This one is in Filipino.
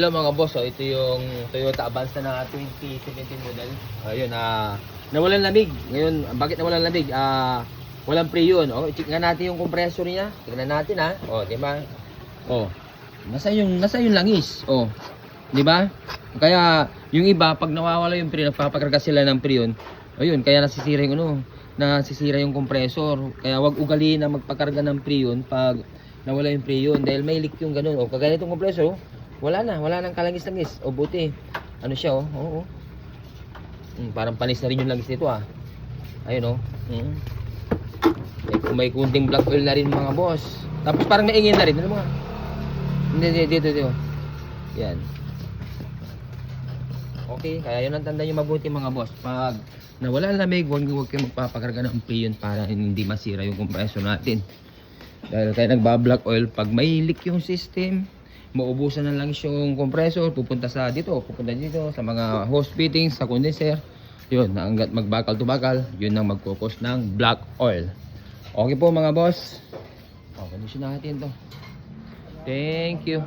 Hello mga boss, ito yung Toyota Avanza na 2017 model. Ayun, nawalan lamig. Ngayon, bakit nawalan lamig? Walang pre yun. Check nga natin yung compressor niya. Tingnan natin di ba? Nasa yung langis. Di ba? Kaya yung iba pag nawawala yung pre, nagpapakarga sila ng pre yun. Ayun, kaya nasisira yung compressor. Kaya wag ugaliin na magpakarga ng pre yun pag nawala yung pre yun dahil may leak yung ganun. Kagaya nitong compressor, wala nang kalangis-langis. Buti. Ano siya, parang panis na rin yung langis nito, Ayun, may kunting black oil na rin mga boss. Tapos parang naingin na rin. Ano mga? Hindi, dito. Yan. Okay, kaya yun ang tanda nyo mabuti mga boss. Pag nawala ang lamig, huwag kayong magpapakarga ng pre-yun para hindi masira yung compressor natin. Dahil kaya nagba-black oil, pag may leak yung system, maubusan na lang yung compressor, pupunta dito sa mga hose fittings, sa condenser. Yun, hanggat magbakal to bakal, yun ang magkukos ng black oil. Okay po mga boss. Condition natin to. Thank you.